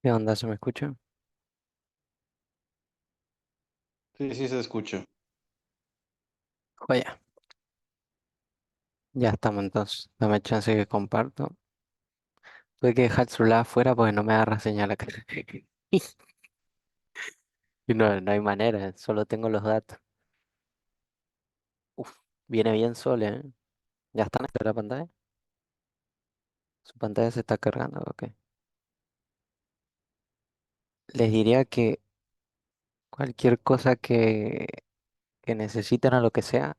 ¿Qué onda? ¿Se me escucha? Sí, sí se escucha. Joya. Ya estamos entonces. Dame chance que comparto. Tuve que dejar el celular afuera porque no me agarra señal acá. Y no hay manera, solo tengo los datos. Uf, viene bien Sole, ¿eh? ¿Ya está en la pantalla? Su pantalla se está cargando, ok. Les diría que cualquier cosa que necesiten o lo que sea,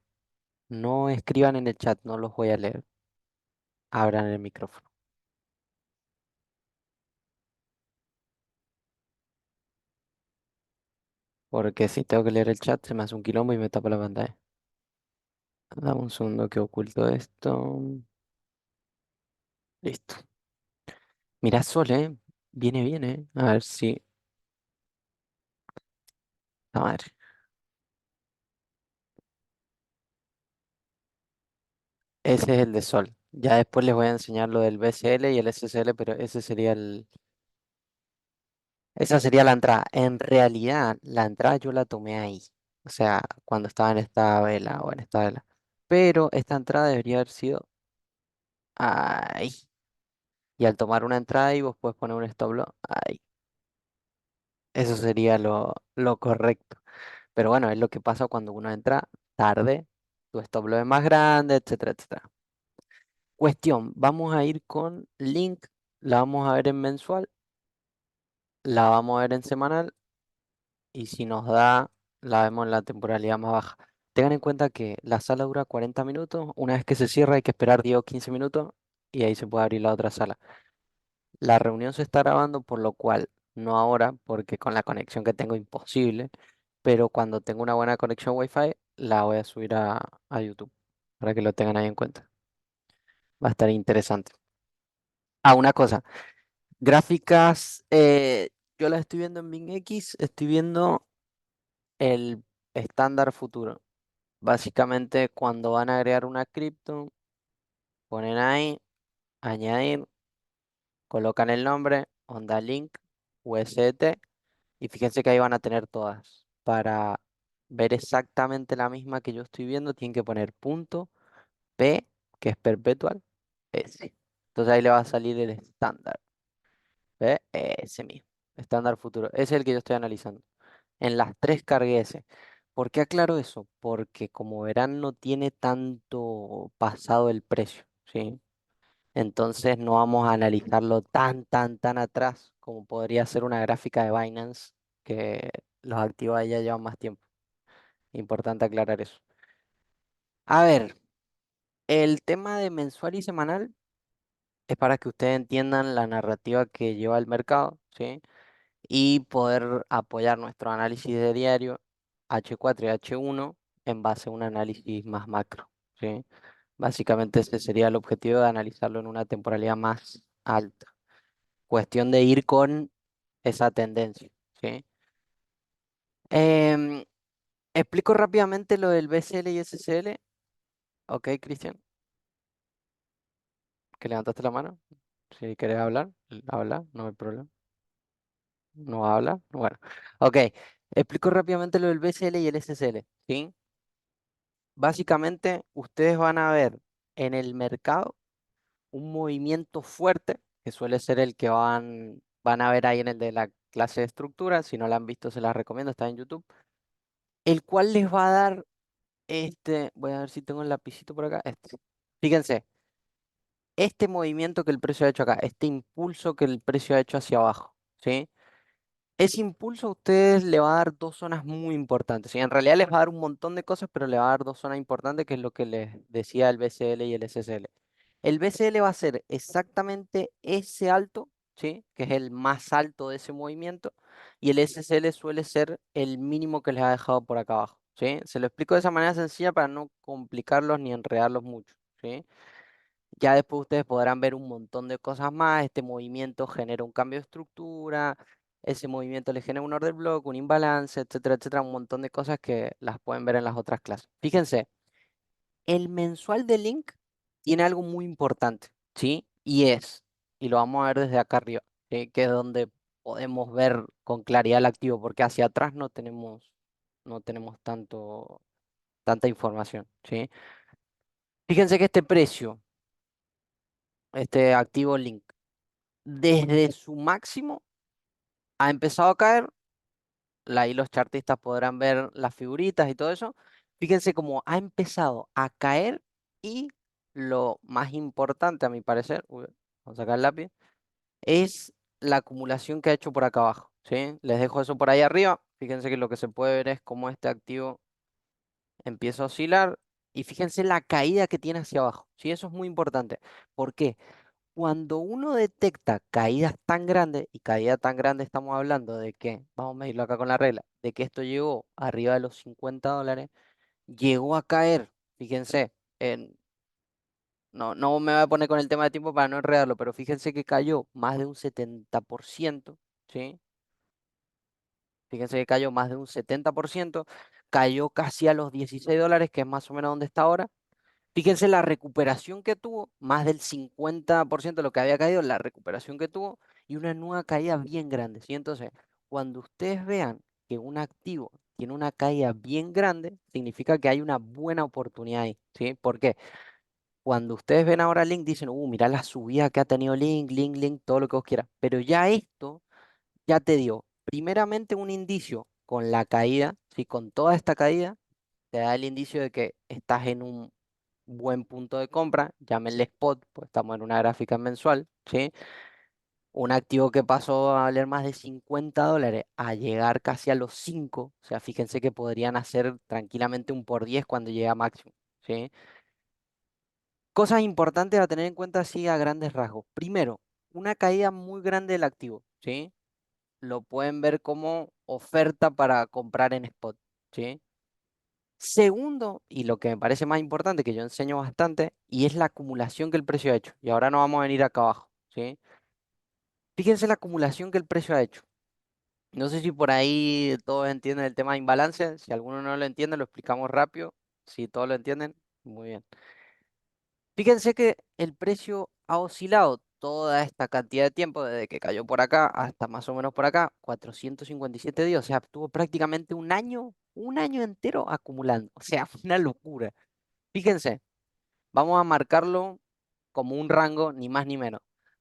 no escriban en el chat, no los voy a leer. Abran el micrófono. Porque si tengo que leer el chat, se me hace un quilombo y me tapa la pantalla. Dame un segundo que oculto esto. Listo. Mira Sol, viene bien, A ver si. La madre. Ese es el de Sol. Ya después les voy a enseñar lo del BCL y el SSL, pero ese sería esa sería la entrada. En realidad, la entrada yo la tomé ahí. O sea, cuando estaba en esta vela o en esta vela. Pero esta entrada debería haber sido ahí. Y al tomar una entrada y vos puedes poner un stop loss ahí. Eso sería lo correcto. Pero bueno, es lo que pasa cuando uno entra tarde, tu stop loss es más grande, etcétera, etcétera. Cuestión, vamos a ir con Link, la vamos a ver en mensual, la vamos a ver en semanal y si nos da, la vemos en la temporalidad más baja. Tengan en cuenta que la sala dura 40 minutos, una vez que se cierra hay que esperar 10 o 15 minutos y ahí se puede abrir la otra sala. La reunión se está grabando, por lo cual no ahora, porque con la conexión que tengo imposible, pero cuando tengo una buena conexión Wi-Fi la voy a subir a YouTube para que lo tengan ahí en cuenta. Va a estar interesante. Ah, una cosa. Gráficas, yo las estoy viendo en BingX, estoy viendo el estándar futuro. Básicamente, cuando van a agregar una cripto, ponen ahí, añadir, colocan el nombre, onda link, USDT, y fíjense que ahí van a tener todas. Para ver exactamente la misma que yo estoy viendo, tienen que poner punto P, que es perpetual, S. Entonces ahí le va a salir el estándar. ¿Ve? Ese mismo. Estándar futuro. Ese es el que yo estoy analizando. En las tres cargué ese. ¿Por qué aclaro eso? Porque como verán no tiene tanto pasado el precio, ¿sí? Entonces no vamos a analizarlo tan atrás como podría ser una gráfica de Binance que los activos ahí ya llevan más tiempo. Importante aclarar eso. A ver, el tema de mensual y semanal es para que ustedes entiendan la narrativa que lleva el mercado, ¿sí? Y poder apoyar nuestro análisis de diario H4 y H1 en base a un análisis más macro, ¿sí? Básicamente ese sería el objetivo de analizarlo en una temporalidad más alta. Cuestión de ir con esa tendencia, ¿sí? Em, explico rápidamente lo del BCL y SCL. Ok, Cristian, que levantaste la mano. Si querés hablar, habla, no hay problema. No habla. Bueno, ok. Explico rápidamente lo del BCL y el SCL, ¿sí? Básicamente, ustedes van a ver en el mercado un movimiento fuerte, que suele ser el que van a ver ahí en el de la clase de estructura. Si no la han visto, se las recomiendo, está en YouTube. El cual les va a dar voy a ver si tengo el lapicito por acá. Fíjense, este movimiento que el precio ha hecho acá, este impulso que el precio ha hecho hacia abajo, ¿sí? Ese impulso a ustedes le va a dar dos zonas muy importantes. ¿Sí? En realidad les va a dar un montón de cosas, pero le va a dar dos zonas importantes, que es lo que les decía el BCL y el SSL. El BCL va a ser exactamente ese alto, ¿sí? Que es el más alto de ese movimiento, y el SSL suele ser el mínimo que les ha dejado por acá abajo. ¿Sí? Se lo explico de esa manera sencilla para no complicarlos ni enredarlos mucho. ¿Sí? Ya después ustedes podrán ver un montón de cosas más. Este movimiento genera un cambio de estructura, ese movimiento le genera un order block, un imbalance, etcétera, etcétera, un montón de cosas que las pueden ver en las otras clases. Fíjense, el mensual de Link tiene algo muy importante, ¿sí? Y lo vamos a ver desde acá arriba, ¿sí? Que es donde podemos ver con claridad el activo, porque hacia atrás no tenemos tanta información, ¿sí? Fíjense que este precio, este activo Link, desde su máximo ha empezado a caer. Ahí los chartistas podrán ver las figuritas y todo eso. Fíjense cómo ha empezado a caer y lo más importante, a mi parecer, uy, vamos a sacar el lápiz, es la acumulación que ha hecho por acá abajo, ¿sí? Les dejo eso por ahí arriba. Fíjense que lo que se puede ver es cómo este activo empieza a oscilar y fíjense la caída que tiene hacia abajo, ¿sí? Eso es muy importante. ¿Por qué? Cuando uno detecta caídas tan grandes, y caída tan grande estamos hablando de que, vamos a medirlo acá con la regla, de que esto llegó arriba de los $50, llegó a caer, fíjense, no me voy a poner con el tema de tiempo para no enredarlo, pero fíjense que cayó más de un 70%, ¿sí? Fíjense que cayó más de un 70%, cayó casi a los $16, que es más o menos donde está ahora. Fíjense la recuperación que tuvo, más del 50% de lo que había caído, la recuperación que tuvo y una nueva caída bien grande, ¿sí? Entonces, cuando ustedes vean que un activo tiene una caída bien grande, significa que hay una buena oportunidad ahí, ¿sí? ¿Por qué? Cuando ustedes ven ahora Link, dicen, mira la subida que ha tenido Link, Link, Link, todo lo que vos quieras. Pero ya esto ya te dio, primeramente, un indicio con la caída, ¿sí? Con toda esta caída, te da el indicio de que estás en un buen punto de compra, llámenle spot, pues estamos en una gráfica mensual, ¿sí? Un activo que pasó a valer más de $50 a llegar casi a los 5, o sea, fíjense que podrían hacer tranquilamente un por 10 cuando llega a máximo, ¿sí? Cosas importantes a tener en cuenta así a grandes rasgos. Primero, una caída muy grande del activo, ¿sí? Lo pueden ver como oferta para comprar en spot, ¿sí? Segundo, y lo que me parece más importante, que yo enseño bastante, y es la acumulación que el precio ha hecho. Y ahora nos vamos a venir acá abajo, ¿sí? Fíjense la acumulación que el precio ha hecho. No sé si por ahí todos entienden el tema de imbalance. Si alguno no lo entiende, lo explicamos rápido. Si todos lo entienden, muy bien. Fíjense que el precio ha oscilado toda esta cantidad de tiempo, desde que cayó por acá hasta más o menos por acá, 457 días. O sea, tuvo prácticamente un año entero acumulando. O sea, una locura. Fíjense. Vamos a marcarlo como un rango, ni más ni menos.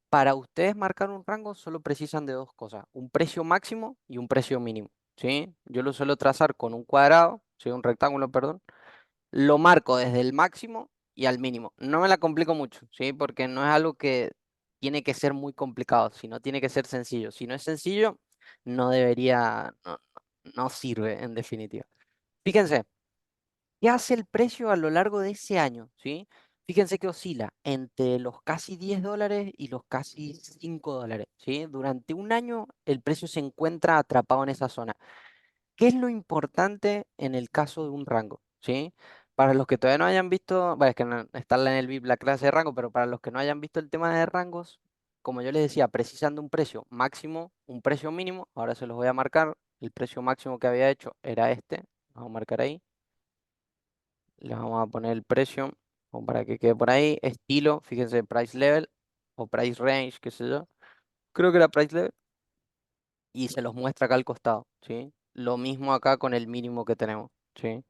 Para ustedes marcar un rango solo precisan de dos cosas, un precio máximo y un precio mínimo, ¿sí? Yo lo suelo trazar con un cuadrado, ¿sí? Un rectángulo, perdón. Lo marco desde el máximo y al mínimo. No me la complico mucho, ¿sí? Porque no es algo que tiene que ser muy complicado, sino tiene que ser sencillo. Si no es sencillo, no debería, no sirve en definitiva. Fíjense. ¿Qué hace el precio a lo largo de ese año? ¿Sí? Fíjense que oscila entre los casi $10 y los casi $5, ¿sí? Durante un año el precio se encuentra atrapado en esa zona. ¿Qué es lo importante en el caso de un rango? ¿Sí? Para los que todavía no hayan visto, bueno, es que no, está en el VIP la clase de rango, pero para los que no hayan visto el tema de rangos, como yo les decía, precisando un precio máximo, un precio mínimo, ahora se los voy a marcar. El precio máximo que había hecho era este, vamos a marcar ahí. Le vamos a poner el precio como para que quede por ahí. Estilo, fíjense, price level o price range, qué sé yo. Creo que era price level. Y se los muestra acá al costado, ¿sí? Lo mismo acá con el mínimo que tenemos, ¿sí?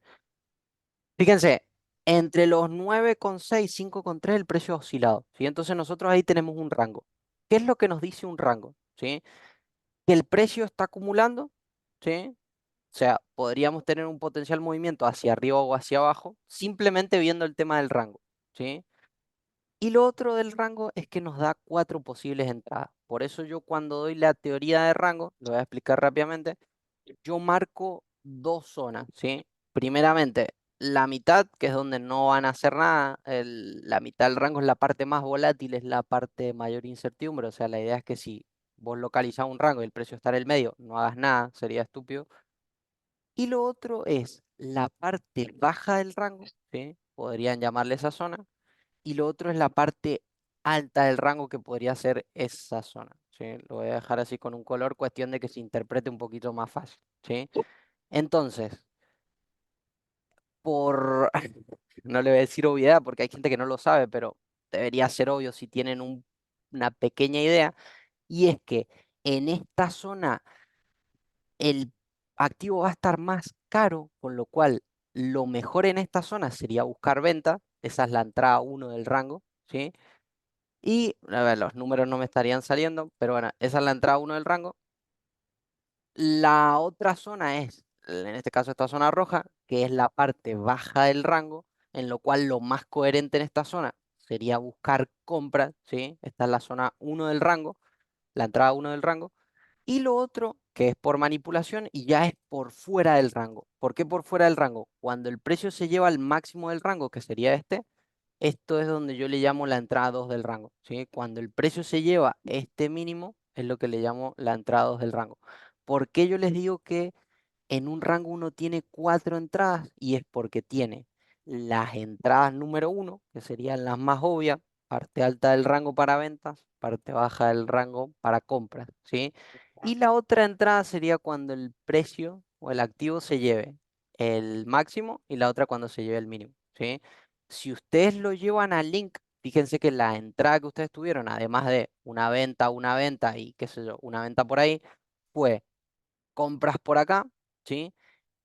Fíjense, entre los 9,6 y 5,3 el precio ha oscilado, ¿sí? Entonces nosotros ahí tenemos un rango. ¿Qué es lo que nos dice un rango? ¿Sí? Que el precio está acumulando, ¿sí? O sea, podríamos tener un potencial movimiento hacia arriba o hacia abajo, simplemente viendo el tema del rango, ¿sí? Y lo otro del rango es que nos da cuatro posibles entradas. Por eso yo cuando doy la teoría de rango, lo voy a explicar rápidamente, yo marco dos zonas, ¿sí? Primeramente, la mitad, que es donde no van a hacer nada. La mitad del rango es la parte más volátil, es la parte de mayor incertidumbre. O sea, la idea es que si vos localizás un rango y el precio está en el medio, no hagas nada, sería estúpido. Y lo otro es la parte baja del rango, ¿sí? Podrían llamarle esa zona y lo otro es la parte alta del rango que podría ser esa zona, ¿sí? Lo voy a dejar así con un color, cuestión de que se interprete un poquito más fácil, ¿sí? Entonces, por, no le voy a decir obviedad porque hay gente que no lo sabe, pero debería ser obvio si tienen una pequeña idea, y es que en esta zona el activo va a estar más caro, con lo cual lo mejor en esta zona sería buscar venta. Esa es la entrada uno del rango, ¿sí? Y, a ver, los números no me estarían saliendo, pero bueno, esa es la entrada uno del rango. La otra zona es, en este caso esta zona roja, que es la parte baja del rango, en lo cual lo más coherente en esta zona sería buscar compras, ¿sí? Esta es la zona uno del rango, la entrada uno del rango. Y lo otro, que es por manipulación y ya es por fuera del rango. ¿Por qué por fuera del rango? Cuando el precio se lleva al máximo del rango, que sería este, esto es donde yo le llamo la entrada 2 del rango, ¿sí? Cuando el precio se lleva este mínimo, es lo que le llamo la entrada 2 del rango. ¿Por qué yo les digo que en un rango uno tiene cuatro entradas? Y es porque tiene las entradas número uno, que serían las más obvias, parte alta del rango para ventas, parte baja del rango para compras, ¿sí? Y la otra entrada sería cuando el precio o el activo se lleve el máximo y la otra cuando se lleve el mínimo, ¿sí? Si ustedes lo llevan al link, fíjense que la entrada que ustedes tuvieron, además de una venta y qué sé yo, una venta por ahí, fue compras por acá, ¿sí?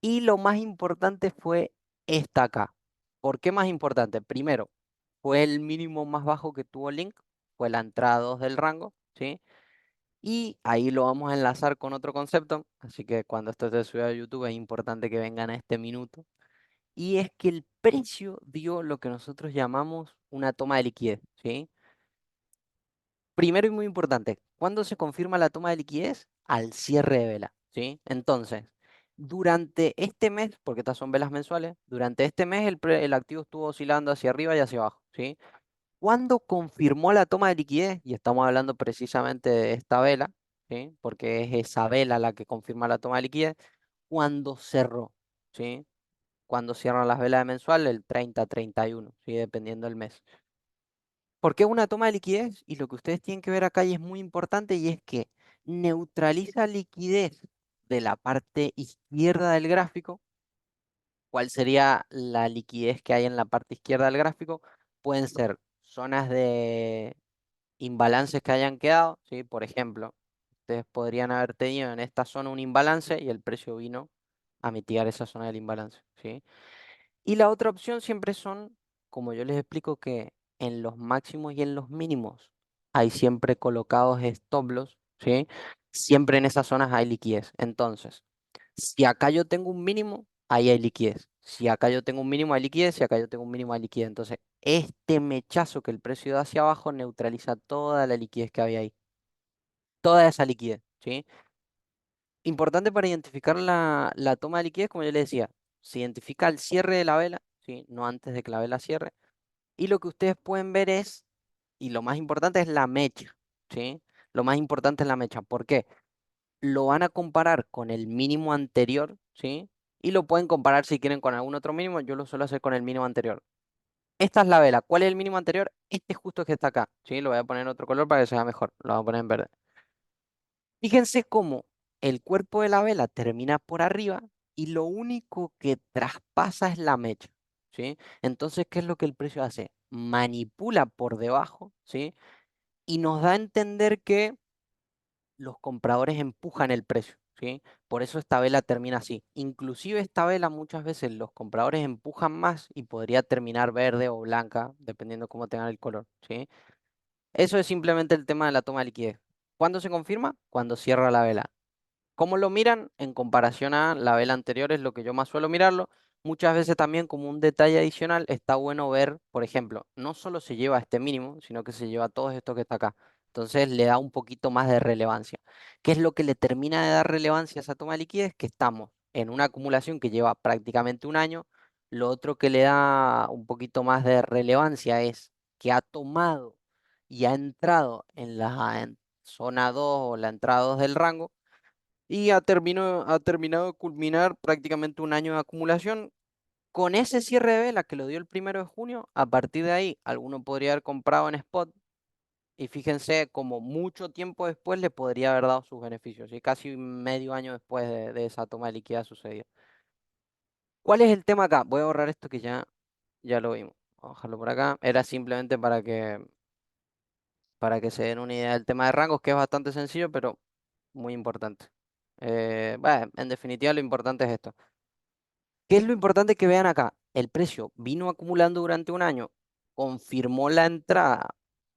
Y lo más importante fue esta acá. ¿Por qué más importante? Primero, fue el mínimo más bajo que tuvo Link, fue la entrada 2 del rango, ¿sí? Y ahí lo vamos a enlazar con otro concepto, así que cuando esto esté subido a YouTube es importante que vengan a este minuto. Y es que el precio dio lo que nosotros llamamos una toma de liquidez, ¿sí? Primero y muy importante, ¿cuándo se confirma la toma de liquidez? Al cierre de vela, ¿sí? Entonces, durante este mes, porque estas son velas mensuales, durante este mes el activo estuvo oscilando hacia arriba y hacia abajo, ¿sí? ¿Cuándo confirmó la toma de liquidez? Y estamos hablando precisamente de esta vela, ¿sí? Porque es esa vela la que confirma la toma de liquidez. Cuando cerró, ¿sí? Cuando cierran las velas de mensual, el 30-31, ¿sí? Dependiendo del mes. Porque es una toma de liquidez y lo que ustedes tienen que ver acá y es muy importante y es que neutraliza liquidez de la parte izquierda del gráfico. ¿Cuál sería la liquidez que hay en la parte izquierda del gráfico? Pueden ser zonas de imbalances que hayan quedado, ¿sí? Por ejemplo, ustedes podrían haber tenido en esta zona un imbalance y el precio vino a mitigar esa zona del imbalance, ¿sí? Y la otra opción siempre son, como yo les explico, que en los máximos y en los mínimos hay siempre colocados stop loss, ¿sí? Siempre en esas zonas hay liquidez. Entonces, si acá yo tengo un mínimo, ahí hay liquidez. Si acá yo tengo un mínimo, hay liquidez. Si acá yo tengo un mínimo, hay liquidez. Entonces, este mechazo que el precio da hacia abajo neutraliza toda la liquidez que había ahí. Toda esa liquidez, ¿sí? Importante para identificar la toma de liquidez, como yo les decía, se identifica al cierre de la vela, ¿sí? No antes de que la vela cierre. Y lo que ustedes pueden ver es, y lo más importante es la mecha, ¿sí? Lo más importante es la mecha. ¿Por qué? Lo van a comparar con el mínimo anterior, ¿sí? Y lo pueden comparar si quieren con algún otro mínimo. Yo lo suelo hacer con el mínimo anterior. Esta es la vela. ¿Cuál es el mínimo anterior? Este justo que está acá, ¿sí? Lo voy a poner en otro color para que se vea mejor. Lo voy a poner en verde. Fíjense cómo el cuerpo de la vela termina por arriba y lo único que traspasa es la mecha, ¿sí? Entonces, ¿qué es lo que el precio hace? Manipula por debajo, ¿sí? Y nos da a entender que los compradores empujan el precio, ¿sí? Por eso esta vela termina así. Inclusive esta vela muchas veces los compradores empujan más y podría terminar verde o blanca, dependiendo cómo tengan el color, ¿sí? Eso es simplemente el tema de la toma de liquidez. ¿Cuándo se confirma? Cuando cierra la vela. ¿Cómo lo miran en comparación a la vela anterior? Es lo que yo más suelo mirarlo. Muchas veces también como un detalle adicional está bueno ver, por ejemplo, no solo se lleva este mínimo, sino que se lleva todo esto que está acá. Entonces le da un poquito más de relevancia. ¿Qué es lo que le termina de dar relevancia a esa toma de liquidez? Que estamos en una acumulación que lleva prácticamente un año. Lo otro que le da un poquito más de relevancia es que ha tomado y ha entrado en la zona 2 o la entrada 2 del rango y ha terminado de culminar prácticamente un año de acumulación. Con ese cierre de vela que lo dio el 1 de junio, a partir de ahí alguno podría haber comprado en spot y fíjense como mucho tiempo después le podría haber dado sus beneficios, y casi medio año después de esa toma de liquidez sucedió. ¿Cuál es el tema acá? Voy a borrar esto que ya lo vimos. Vamos a dejarlo por acá. Era simplemente para que se den una idea del tema de rangos, que es bastante sencillo, pero muy importante. Bueno, en definitiva, lo importante es esto. ¿Qué es lo importante que vean acá? El precio vino acumulando durante un año, confirmó la entrada,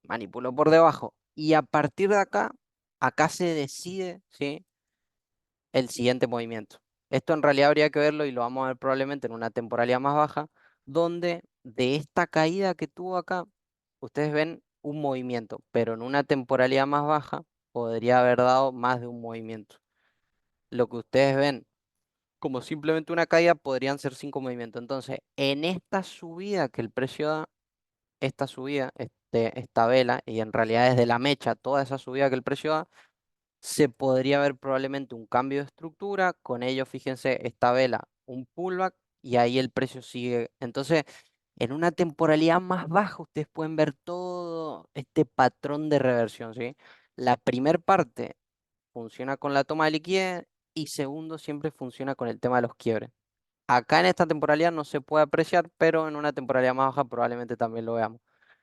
manipuló por debajo y a partir de acá, acá se decide, ¿sí? El siguiente movimiento. Esto en realidad habría que verlo y lo vamos a ver probablemente en una temporalidad más baja, donde de esta caída que tuvo acá, ustedes ven un movimiento, pero en una temporalidad más baja podría haber dado más de un movimiento. Lo que ustedes ven como simplemente una caída podrían ser cinco movimientos. Entonces, en esta subida que el precio da, esta subida, esta vela, y en realidad es de la mecha, toda esa subida que el precio da, se podría ver probablemente un cambio de estructura, con ello, fíjense, esta vela, un pullback, y ahí el precio sigue. Entonces, en una temporalidad más baja, ustedes pueden ver todo este patrón de reversión, ¿sí? La primer parte funciona con la toma de liquidez y segundo siempre funciona con el tema de los quiebres. Acá en esta temporalidad no se puede apreciar, pero en una temporalidad más baja probablemente también lo veamos.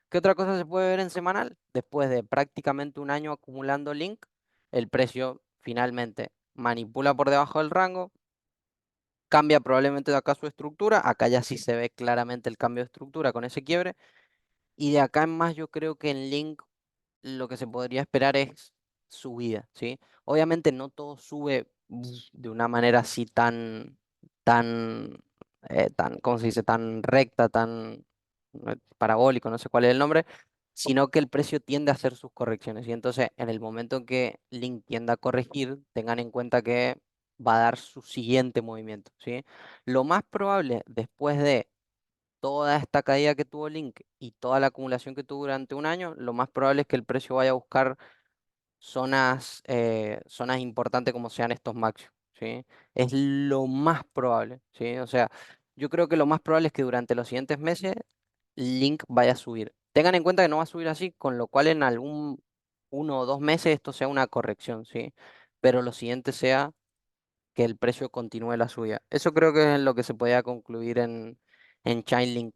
¿Qué otra cosa se puede ver en semanal? Después de prácticamente un año acumulando link, el precio finalmente manipula por debajo del rango, cambia probablemente de acá su estructura, acá ya sí se ve claramente el cambio de estructura con ese quiebre, y de acá en más yo creo que en link lo que se podría esperar es subida, ¿sí? Obviamente no todo sube de una manera así ¿cómo se dice? Tan recta, tan parabólico, no sé cuál es el nombre, sino que el precio tiende a hacer sus correcciones. Y entonces, en el momento en que Link tienda a corregir, tengan en cuenta que va a dar su siguiente movimiento, ¿sí? Lo más probable después de toda esta caída que tuvo Link y toda la acumulación que tuvo durante un año, lo más probable es que el precio vaya a buscar zonas importantes como sean estos máximos, ¿sí? Es lo más probable, ¿sí? O sea, yo creo que lo más probable es que durante los siguientes meses Link vaya a subir. Tengan en cuenta que no va a subir así, con lo cual en algún 1 o 2 meses esto sea una corrección, ¿sí? Pero lo siguiente sea que el precio continúe la subida. Eso creo que es lo que se podía concluir en Chainlink.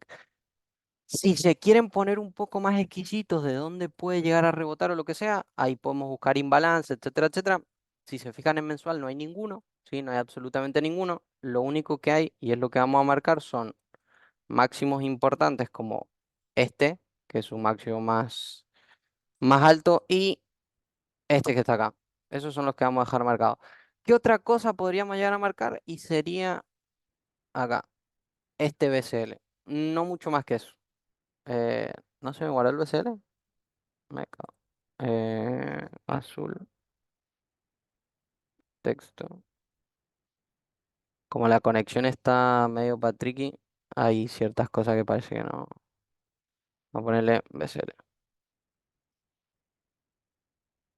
Si se quieren poner un poco más exquisitos de dónde puede llegar a rebotar o lo que sea, ahí podemos buscar imbalance, etcétera, etcétera. Si se fijan en mensual, no hay ninguno, ¿sí? No hay absolutamente ninguno. Lo único que hay, y es lo que vamos a marcar, son máximos importantes como este, que es su máximo más alto, y este que está acá. Esos son los que vamos a dejar marcados. ¿Qué otra cosa podríamos llegar a marcar? Y sería acá, este BCL. No mucho más que eso. Eh, no se me guardó el BCL. Me cago. Azul, texto. Como la conexión está medio patricky, hay ciertas cosas que parece que no. Vamos a ponerle BCL.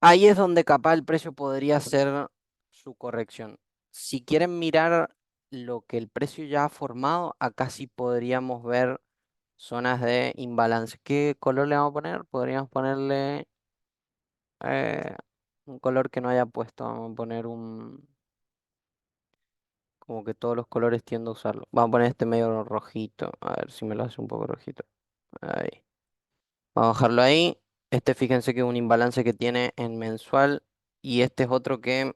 Ahí es donde capaz el precio podría ser su corrección. Si quieren mirar lo que el precio ya ha formado, acá sí podríamos ver zonas de imbalance. ¿Qué color le vamos a poner? Podríamos ponerle eh, un color que no haya puesto. Vamos a poner un... Como que todos los colores tiendo a usarlo. Vamos a poner este medio rojito. A ver si me lo hace un poco rojito. Ahí. Vamos a bajarlo ahí. Este fíjense que es un imbalance que tiene en mensual. Y este es otro que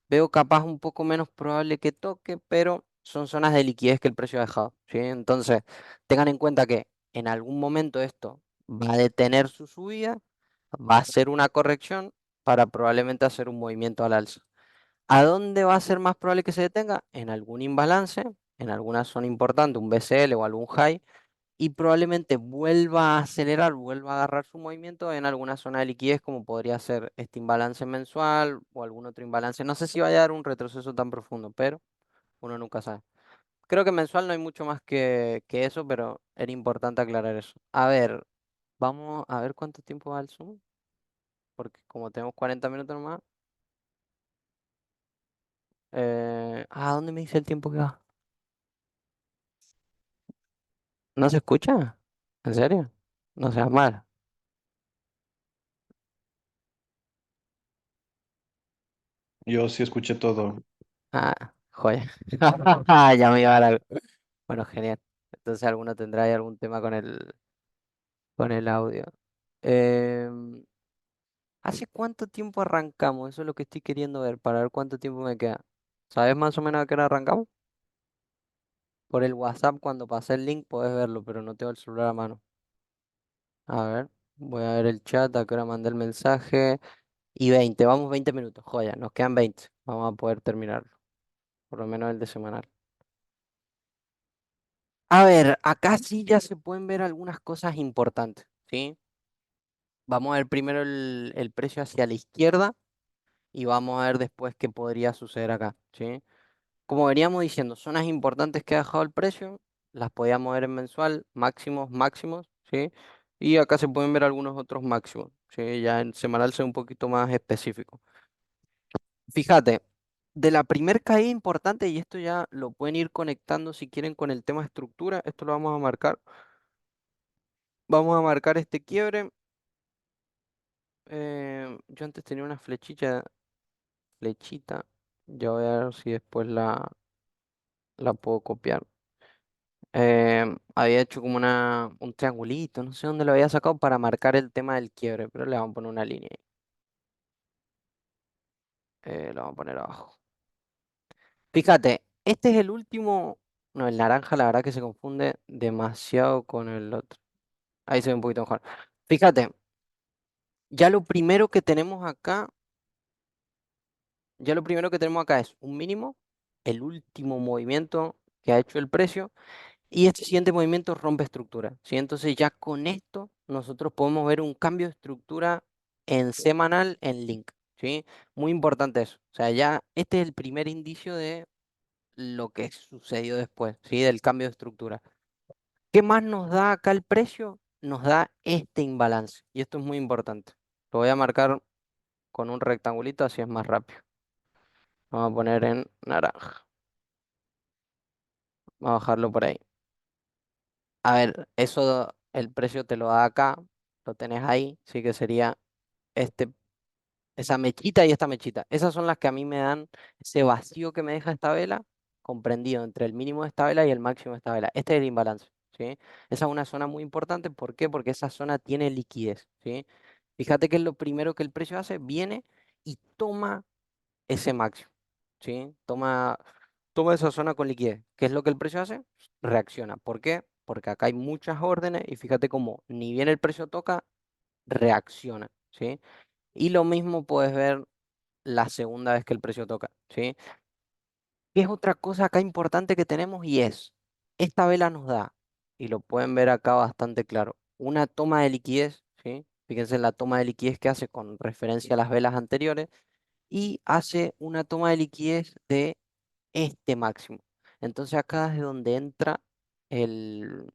veo capaz un poco menos probable que toque, pero son zonas de liquidez que el precio ha dejado, ¿sí? Entonces, tengan en cuenta que en algún momento esto va a detener su subida, va a hacer una corrección para probablemente hacer un movimiento al alza. ¿A dónde va a ser más probable que se detenga? En algún imbalance, en alguna zona importante, un BCL o algún high, y probablemente vuelva a acelerar, vuelva a agarrar su movimiento en alguna zona de liquidez, como podría ser este imbalance mensual o algún otro imbalance. No sé si vaya a dar un retroceso tan profundo, pero uno nunca sabe. Creo que mensual no hay mucho más que eso, pero era importante aclarar eso. A ver, vamos a ver cuánto tiempo va el Zoom, porque como tenemos 40 minutos nomás. ¿Dónde me dice el tiempo que va? ¿No se escucha? ¿En serio? No seas mal. Yo sí escuché todo. Joya. Ya me iba a dar algo. Bueno, genial. Entonces alguno tendrá ahí algún tema con el audio. Em, ¿Hace cuánto tiempo arrancamos? Eso es lo que estoy queriendo ver para ver cuánto tiempo me queda. ¿Sabes más o menos a qué hora arrancamos? Por el WhatsApp, cuando pasé el link, puedes verlo, pero no tengo el celular a mano. A ver, voy a ver el chat, a qué hora mandé el mensaje. Y 20, vamos 20 minutos, joya, nos quedan 20. Vamos a poder terminarlo, por lo menos el de semanal. A ver, acá sí ya se pueden ver algunas cosas importantes, ¿sí? Vamos a ver primero el precio hacia la izquierda y vamos a ver después qué podría suceder acá, ¿sí? Como veníamos diciendo, zonas importantes que ha dejado el precio, las podíamos ver en mensual, máximos, máximos, ¿sí? Y acá se pueden ver algunos otros máximos, ¿sí? Ya en semanal sea un poquito más específico. Fíjate, de la primer caída importante, y esto ya lo pueden ir conectando si quieren con el tema estructura, esto lo vamos a marcar. Vamos a marcar este quiebre. Yo antes tenía una flechita. Ya voy a ver si después la puedo copiar. Había hecho como un triangulito, no sé dónde lo había sacado para marcar el tema del quiebre, pero le vamos a poner una línea ahí. Lo vamos a poner abajo. Fíjate, este es el último. No, el naranja la verdad que se confunde demasiado con el otro. Ahí se ve un poquito mejor. Fíjate, ya lo primero que tenemos acá, ya lo primero que tenemos acá es un mínimo, el último movimiento que ha hecho el precio. Y este siguiente movimiento rompe estructura, ¿sí? Entonces ya con esto nosotros podemos ver un cambio de estructura en semanal en Link, ¿sí? Muy importante eso. O sea, ya este es el primer indicio de lo que sucedió después, ¿sí? Del cambio de estructura. ¿Qué más nos da acá el precio? Nos da este imbalance. Y esto es muy importante. Lo voy a marcar con un rectangulito, así es más rápido. Vamos a poner en naranja. Vamos a bajarlo por ahí. A ver, eso el precio te lo da acá, lo tenés ahí, sí que sería este, esa mechita y esta mechita. Esas son las que a mí me dan ese vacío que me deja esta vela, comprendido entre el mínimo de esta vela y el máximo de esta vela. Este es el imbalance, ¿sí? Esa es una zona muy importante, ¿por qué? Porque esa zona tiene liquidez, ¿sí? Fíjate que es lo primero que el precio hace, viene y toma ese máximo, ¿sí? Toma esa zona con liquidez. ¿Qué es lo que el precio hace? Reacciona. ¿Por qué? Porque acá hay muchas órdenes y fíjate cómo ni bien el precio toca, reacciona, ¿sí? Y lo mismo puedes ver la segunda vez que el precio toca, ¿sí? ¿Qué es otra cosa acá importante que tenemos? Y es, esta vela nos da, y lo pueden ver acá bastante claro, una toma de liquidez, ¿sí? Fíjense en la toma de liquidez que hace con referencia a las velas anteriores y hace una toma de liquidez de este máximo. Entonces acá es donde entra el,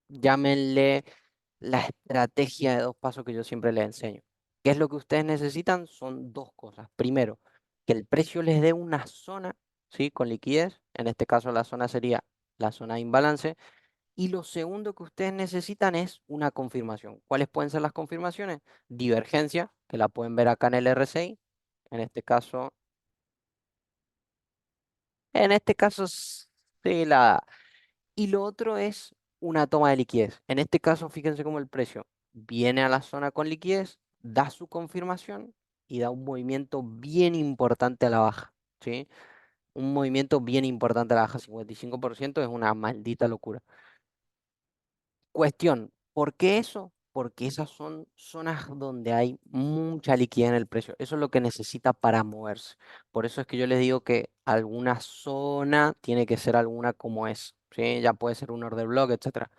llámenle la estrategia de dos pasos que yo siempre les enseño. ¿Qué es lo que ustedes necesitan? Son dos cosas. Primero, que el precio les dé una zona, ¿sí? Con liquidez. En este caso la zona sería la zona de imbalance. Y lo segundo que ustedes necesitan es una confirmación. ¿Cuáles pueden ser las confirmaciones? Divergencia, que la pueden ver acá en el RSI. En este caso, sí, la. Y lo otro es una toma de liquidez. En este caso, fíjense cómo el precio viene a la zona con liquidez, da su confirmación y da un movimiento bien importante a la baja, ¿sí? Un movimiento bien importante a la baja, 55% es una maldita locura. Cuestión, ¿por qué eso? Porque esas son zonas donde hay mucha liquidez en el precio. Eso es lo que necesita para moverse. Por eso es que yo les digo que alguna zona tiene que ser alguna como es, ¿sí? Ya puede ser un order block, etcétera.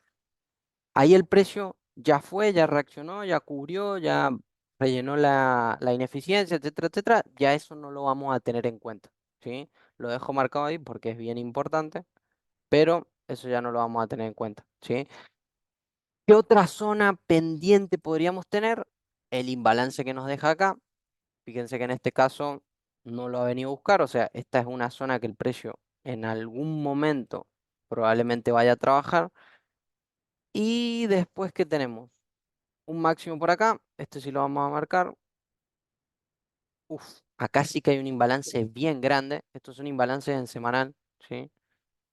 Ahí el precio ya fue, ya reaccionó, ya cubrió, ya rellenó la ineficiencia, etcétera, etcétera. Ya eso no lo vamos a tener en cuenta, ¿sí? Lo dejo marcado ahí porque es bien importante, pero eso ya no lo vamos a tener en cuenta, ¿sí? ¿Qué otra zona pendiente podríamos tener? El imbalance que nos deja acá. Fíjense que en este caso no lo ha venido a buscar, o sea, esta es una zona que el precio en algún momento probablemente vaya a trabajar. Y después, ¿qué tenemos? Un máximo por acá, este sí lo vamos a marcar. Uf, acá sí que hay un imbalance bien grande. Estos son imbalances en semanal, ¿sí?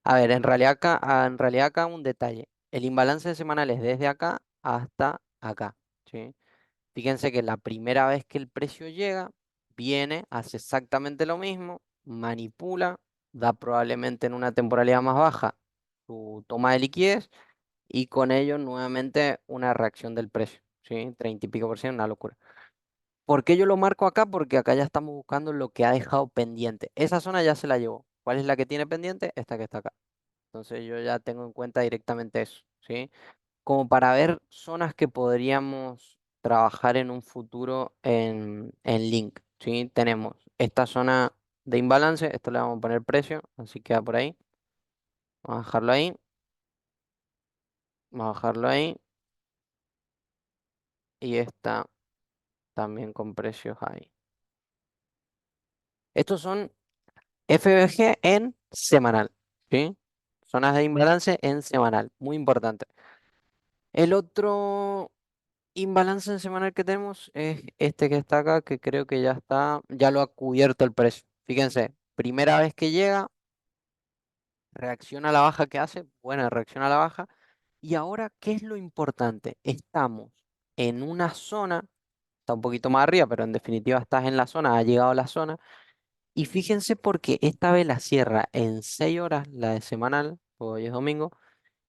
A ver, en realidad acá un detalle. El imbalance de semanal es desde acá hasta acá, ¿sí? Fíjense que la primera vez que el precio llega, viene, hace exactamente lo mismo, manipula, da probablemente en una temporalidad más baja su toma de liquidez y con ello nuevamente una reacción del precio, ¿sí? 30 y pico por ciento, una locura. ¿Por qué yo lo marco acá? Porque acá ya estamos buscando lo que ha dejado pendiente. Esa zona ya se la llevó. ¿Cuál es la que tiene pendiente? Esta que está acá. Entonces yo ya tengo en cuenta directamente eso, ¿sí? Como para ver zonas que podríamos trabajar en un futuro en Link, ¿sí? Tenemos esta zona de imbalance, esto le vamos a poner precio, así queda por ahí. Vamos a dejarlo ahí, vamos a dejarlo ahí. Y esta también con precios ahí. Estos son FBG en semanal, ¿sí? Zonas de imbalance en semanal, muy importante. El otro imbalance en semanal que tenemos es este que está acá, que creo que ya está, ya lo ha cubierto el precio. Fíjense, primera vez que llega, reacciona a la baja que hace, buena reacción a la baja. Y ahora, ¿qué es lo importante? Estamos en una zona, está un poquito más arriba, pero en definitiva estás en la zona, ha llegado a la zona. Y fíjense porque esta vez la cierra en 6 horas, la de semanal, hoy es domingo,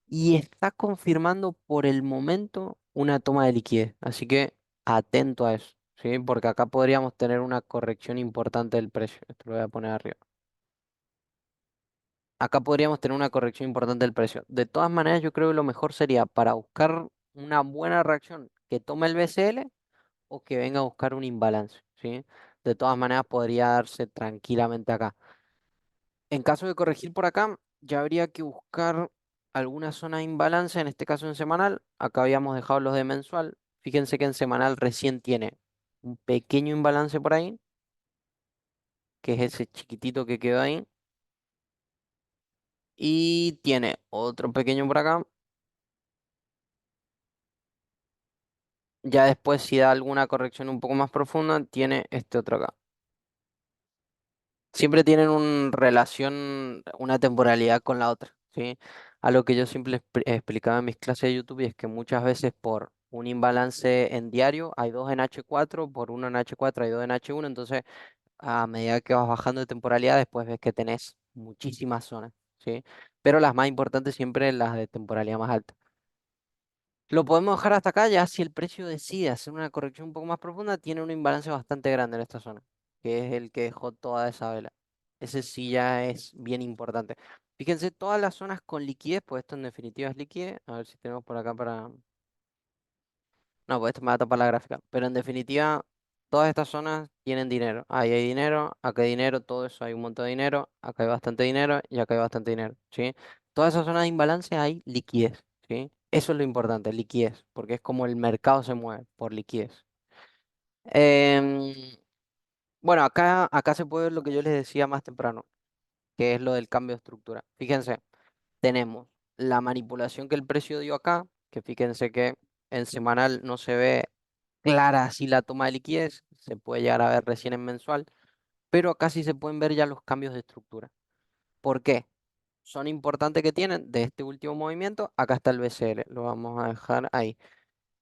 y está confirmando por el momento una toma de liquidez. Así que atento a eso, ¿sí? Porque acá podríamos tener una corrección importante del precio. Esto lo voy a poner arriba. Acá podríamos tener una corrección importante del precio. De todas maneras, yo creo que lo mejor sería para buscar una buena reacción que tome el BCL o que venga a buscar un imbalance, ¿sí? De todas maneras, podría darse tranquilamente acá. En caso de corregir por acá, ya habría que buscar alguna zona de imbalance, en este caso en semanal. Acá habíamos dejado los de mensual. Fíjense que en semanal recién tiene un pequeño imbalance por ahí, que es ese chiquitito que quedó ahí. Y tiene otro pequeño por acá. Ya después, si da alguna corrección un poco más profunda, tiene este otro acá. Siempre tienen una relación, una temporalidad con la otra, ¿sí? A lo que yo siempre explicaba en mis clases de YouTube y es que muchas veces por un imbalance en diario hay dos en H4, por uno en H4 hay dos en H1, entonces a medida que vas bajando de temporalidad después ves que tenés muchísimas zonas, ¿sí? Pero las más importantes siempre las de temporalidad más alta. Lo podemos dejar hasta acá, ya si el precio decide hacer una corrección un poco más profunda, tiene un imbalance bastante grande en esta zona, que es el que dejó toda esa vela. Ese sí ya es bien importante. Fíjense, todas las zonas con liquidez, pues esto en definitiva es liquidez. A ver si tenemos por acá para... No, pues esto me va a tapar la gráfica. Pero en definitiva, todas estas zonas tienen dinero. Ahí hay dinero, acá hay dinero, todo eso hay un montón de dinero, acá hay bastante dinero y acá hay bastante dinero, ¿sí? Todas esas zonas de imbalance hay liquidez, ¿sí? Eso es lo importante, liquidez, porque es como el mercado se mueve por liquidez. Em, bueno, acá se puede ver lo que yo les decía más temprano, que es lo del cambio de estructura. Fíjense, tenemos la manipulación que el precio dio acá, que fíjense que en semanal no se ve clara así la toma de liquidez, se puede llegar a ver recién en mensual, pero acá sí se pueden ver ya los cambios de estructura. ¿Por qué? Son importantes que tienen de este último movimiento, acá está el BCL, lo vamos a dejar ahí.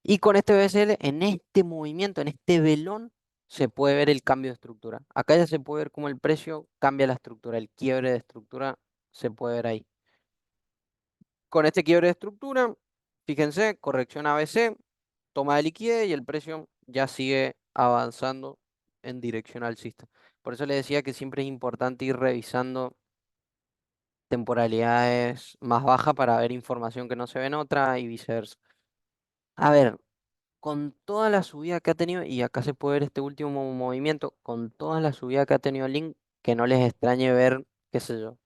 Y con este BCL, en este movimiento, en este velón, se puede ver el cambio de estructura. Acá ya se puede ver cómo el precio cambia la estructura, el quiebre de estructura se puede ver ahí. Con este quiebre de estructura, fíjense, corrección ABC, toma de liquidez y el precio ya sigue avanzando en dirección alcista. Por eso les decía que siempre es importante ir revisando temporalidades más bajas para ver información que no se ve en otra y viceversa. A ver, con toda la subida que ha tenido, y acá se puede ver este último movimiento, con toda la subida que ha tenido Link, que no les extrañe ver, qué sé yo,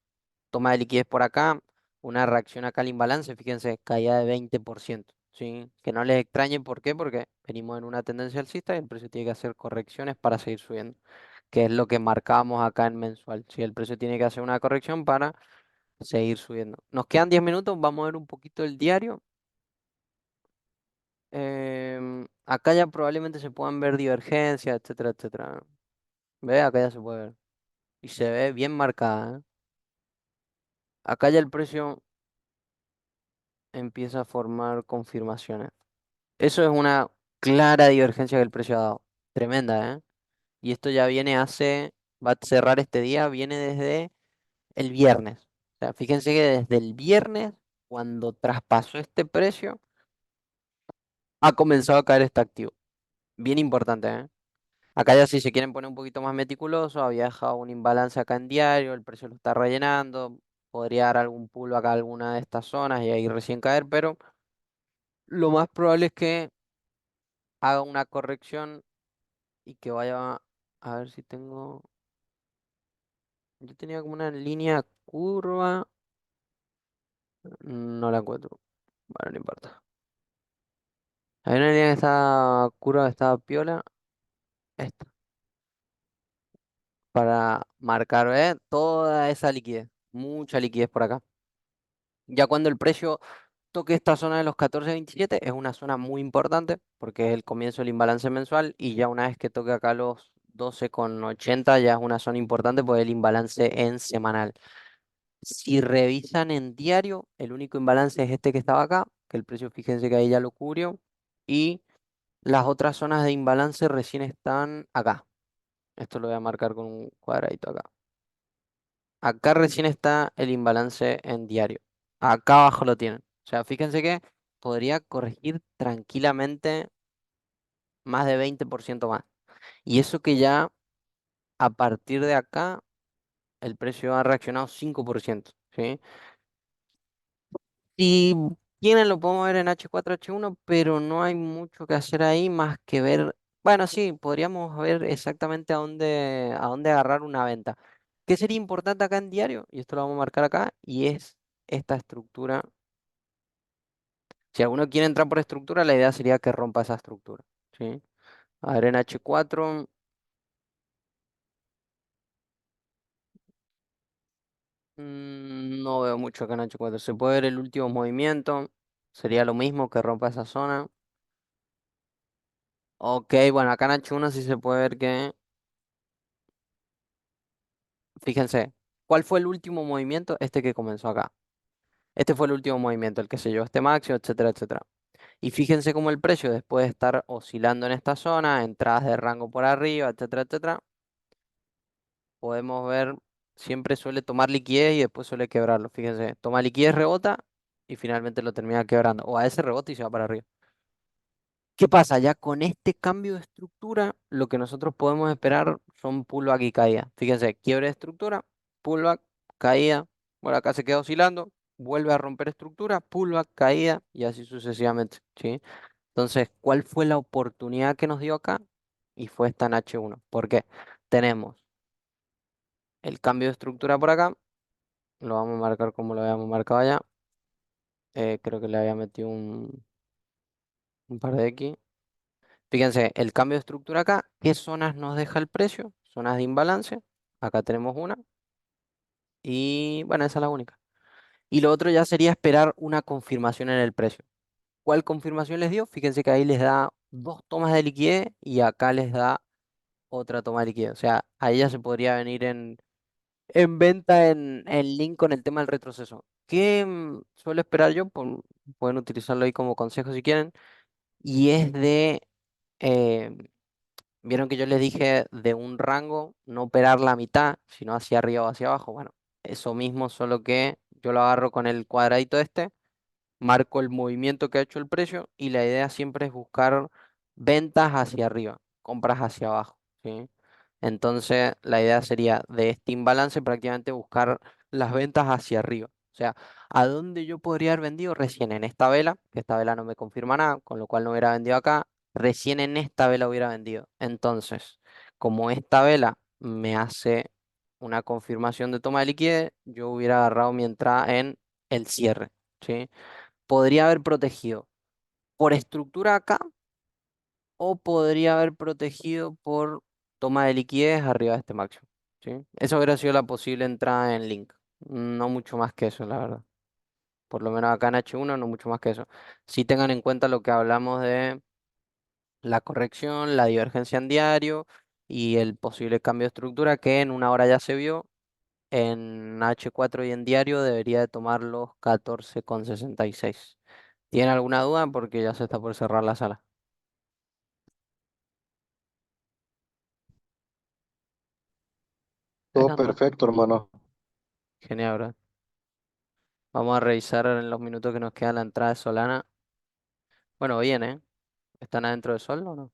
toma de liquidez por acá, una reacción acá al imbalance, fíjense, caída de 20%, ¿sí? Que no les extrañe, ¿por qué? Porque venimos en una tendencia alcista y el precio tiene que hacer correcciones para seguir subiendo, que es lo que marcábamos acá en mensual, ¿sí? El precio tiene que hacer una corrección para seguir subiendo. Nos quedan 10 minutos, vamos a ver un poquito el diario. Acá ya probablemente se puedan ver divergencias, etcétera, etcétera. ¿Ve? Acá ya se puede ver. Y se ve bien marcada, ¿eh? Acá ya el precio empieza a formar confirmaciones. Eso es una. clara divergencia que el precio ha dado. Tremenda, ¿eh? Y esto ya viene va a cerrar este día, viene desde el viernes. O sea, fíjense que desde el viernes, cuando traspasó este precio, ha comenzado a caer este activo. Bien importante, ¿eh? Acá ya si se quieren poner un poquito más meticuloso, había dejado un imbalance acá en diario, el precio lo está rellenando, podría dar algún pulo acá a alguna de estas zonas y ahí recién caer, pero lo más probable es que haga una corrección y que vaya a ver si tengo, yo tenía como una línea curva, no la encuentro, bueno, no importa. Hay una línea que está curva, que está piola, esta, para marcar, toda esa liquidez, mucha liquidez por acá. Ya cuando el precio toque esta zona de los 14.27 es una zona muy importante porque es el comienzo del imbalance mensual y ya una vez que toque acá los 12,80 ya es una zona importante porque el imbalance en semanal. Si revisan en diario, el único imbalance es este que estaba acá, que el precio fíjense que ahí ya lo cubrió y las otras zonas de imbalance recién están acá. Esto lo voy a marcar con un cuadradito acá. Acá recién está el imbalance en diario. Acá abajo lo tienen. O sea, fíjense que podría corregir tranquilamente más de 20% más. Y eso que ya a partir de acá el precio ha reaccionado 5%. ¿Sí? Si quieren lo podemos ver en H4H1, pero no hay mucho que hacer ahí más que ver. Bueno, sí, podríamos ver exactamente a dónde agarrar una venta. ¿Qué sería importante acá en diario? Y esto lo vamos a marcar acá, y es esta estructura. Si alguno quiere entrar por estructura, la idea sería que rompa esa estructura. ¿Sí? A ver, en H4, no veo mucho acá en H4. Se puede ver el último movimiento. Sería lo mismo que rompa esa zona. Ok, bueno, acá en H1 sí se puede ver que, fíjense, ¿cuál fue el último movimiento? Este que comenzó acá. Este fue el último movimiento, el que se llevó este máximo, etcétera, etcétera. Y fíjense cómo el precio, después de estar oscilando en esta zona, entradas de rango por arriba, etcétera, etcétera, podemos ver, siempre suele tomar liquidez y después suele quebrarlo. Fíjense, toma liquidez, rebota y finalmente lo termina quebrando. O a ese rebota y se va para arriba. ¿Qué pasa? Ya con este cambio de estructura, lo que nosotros podemos esperar son pullback y caída. Fíjense, quiebre de estructura, pullback, caída. Bueno, acá se queda oscilando, vuelve a romper estructura, pullback, caída y así sucesivamente. ¿Sí? Entonces, ¿cuál fue la oportunidad que nos dio acá? Y fue esta en H1. ¿Por qué? Tenemos el cambio de estructura por acá. Lo vamos a marcar como lo habíamos marcado allá. Creo que le había metido un par de X. Fíjense, el cambio de estructura acá, ¿qué zonas nos deja el precio? Zonas de imbalance. Acá tenemos una. Y bueno, esa es la única. Y lo otro ya sería esperar una confirmación en el precio. ¿Cuál confirmación les dio? Fíjense que ahí les da dos tomas de liquidez y acá les da otra toma de liquidez. O sea, ahí ya se podría venir en venta en link con el tema del retroceso. ¿Qué suelo esperar yo? Pueden utilizarlo ahí como consejo si quieren. Y es eh, vieron que yo les dije de un rango, no operar la mitad, sino hacia arriba o hacia abajo. Bueno, eso mismo, solo que yo lo agarro con el cuadradito este, marco el movimiento que ha hecho el precio y la idea siempre es buscar ventas hacia arriba, compras hacia abajo, ¿sí? Entonces, la idea sería de este imbalance prácticamente buscar las ventas hacia arriba. O sea, ¿a dónde yo podría haber vendido? Recién en esta vela, que esta vela no me confirma nada, con lo cual no hubiera vendido acá. Recién en esta vela hubiera vendido. Entonces, como esta vela me hace una confirmación de toma de liquidez, yo hubiera agarrado mi entrada en el cierre, ¿sí? Podría haber protegido por estructura acá o podría haber protegido por toma de liquidez arriba de este máximo, ¿sí? Eso hubiera sido la posible entrada en link. No mucho más que eso, la verdad. Por lo menos acá en H1 no mucho más que eso. Si tengan en cuenta lo que hablamos de la corrección, la divergencia en diario y el posible cambio de estructura que en una hora ya se vio. En H4 y en diario debería de tomar los 14,66. ¿Tienen alguna duda? Porque ya se está por cerrar la sala. Todo anda. perfecto, hermano. Genial, bro. Vamos a revisar en los minutos que nos queda la entrada de Solana. Bueno, bien, ¿eh? ¿Están adentro de Sol o no?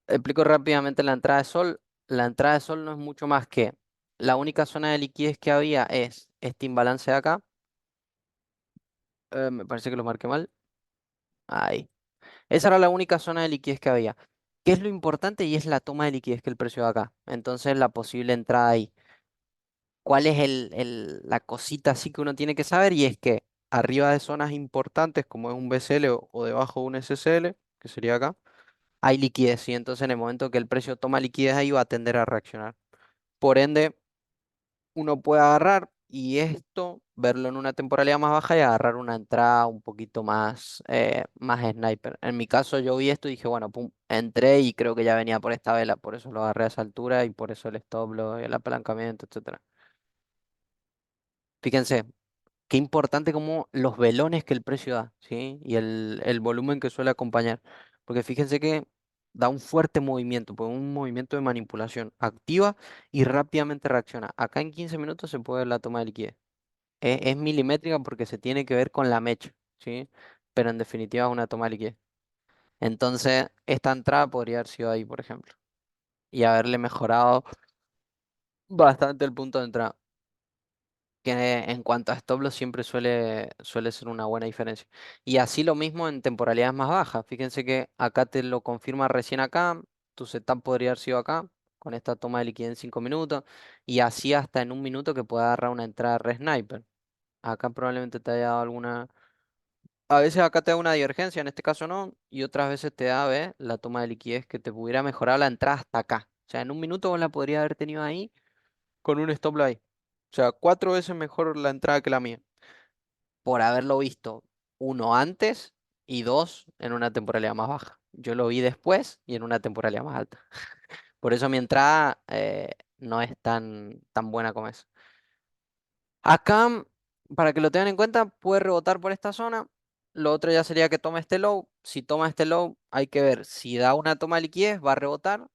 Explico rápidamente la entrada de Sol. La entrada de Sol no es mucho más que la única zona de liquidez que había es este imbalance de acá. Me parece que lo marqué mal. Ahí. Esa era la única zona de liquidez que había. ¿Qué es lo importante? Y es la toma de liquidez que el precio de acá. Entonces, la posible entrada ahí. ¿Cuál es la cosita así que uno tiene que saber? Y es que arriba de zonas importantes, como es un BCL o debajo de un SSL, que sería acá, hay liquidez. Y entonces, en el momento que el precio toma liquidez ahí, va a tender a reaccionar. Por ende, uno puede agarrar y esto, verlo en una temporalidad más baja y agarrar una entrada un poquito más, más sniper. En mi caso yo vi esto y dije, bueno, pum, entré y creo que ya venía por esta vela, por eso lo agarré a esa altura y por eso el stop, el apalancamiento, etcétera. Fíjense, qué importante como los velones que el precio da, ¿sí? Y el volumen que suele acompañar. Porque fíjense que da un fuerte movimiento, pues un movimiento de manipulación. Activa y rápidamente reacciona. Acá en 15 minutos se puede ver la toma de liquidez. Es milimétrica porque se tiene que ver con la mecha, ¿sí? Pero en definitiva es una toma de liquidez. Entonces, esta entrada podría haber sido ahí, por ejemplo, y haberle mejorado bastante el punto de entrada, que en cuanto a stop loss siempre suele ser una buena diferencia. Y así lo mismo en temporalidades más bajas. Fíjense que acá te lo confirma recién acá, tu setup podría haber sido acá, con esta toma de liquidez en 5 minutos, y así hasta en un minuto que pueda agarrar una entrada re sniper. Acá probablemente te haya dado alguna. A veces acá te da una divergencia, en este caso no, y otras veces te da, ¿ves? La toma de liquidez que te pudiera mejorar la entrada hasta acá. O sea, en un minuto vos la podrías haber tenido ahí con un stop loss ahí. O sea, 4 veces mejor la entrada que la mía, por haberlo visto uno antes y dos en una temporalidad más baja. Yo lo vi después y en una temporalidad más alta. Por eso mi entrada no es tan buena como es. Acá, para que lo tengan en cuenta, puede rebotar por esta zona. Lo otro ya sería que tome este low. Si toma este low, hay que ver si da una toma de liquidez, va a rebotar.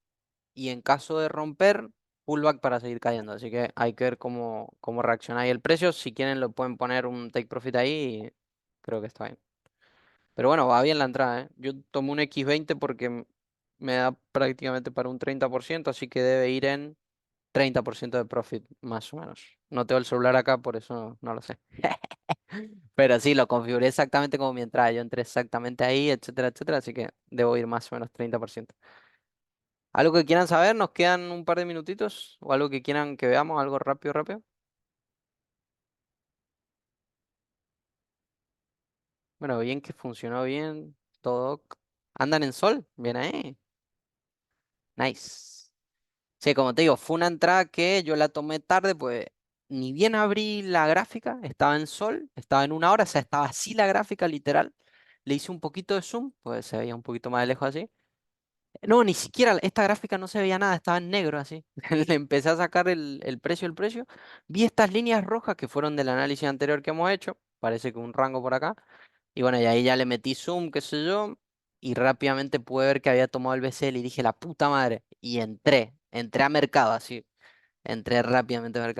Y en caso de romper, pullback para seguir cayendo. Así que hay que ver cómo reacciona ahí el precio. Si quieren, lo pueden poner un take profit ahí. Y creo que está bien. Pero bueno, va bien la entrada, ¿eh? Yo tomé un X20 porque me da prácticamente para un 30%, así que debe ir en 30% de profit, más o menos. No tengo el celular acá, por eso no lo sé. Pero sí, lo configuré exactamente como mi entrada. Yo entré exactamente ahí, etcétera, etcétera. Así que debo ir más o menos 30%. ¿Algo que quieran saber? ¿Nos quedan un par de minutitos? ¿O algo que quieran que veamos? ¿Algo rápido, rápido? Bueno, bien que funcionó bien. Todo. ¿Andan en sol? Bien ahí. Nice. Sí, como te digo, fue una entrada que yo la tomé tarde, pues ni bien abrí la gráfica, estaba en sol, estaba en una hora, o sea, estaba así la gráfica literal. Le hice un poquito de zoom, pues se veía un poquito más de lejos así. No, ni siquiera esta gráfica no se veía nada, estaba en negro así. Le empecé a sacar el precio. Vi estas líneas rojas que fueron del análisis anterior que hemos hecho, parece que un rango por acá. Y bueno, y ahí ya le metí zoom, qué sé yo, y rápidamente pude ver que había tomado el BCL y dije, la puta madre. Y entré a mercado así, entré rápidamente a mercado.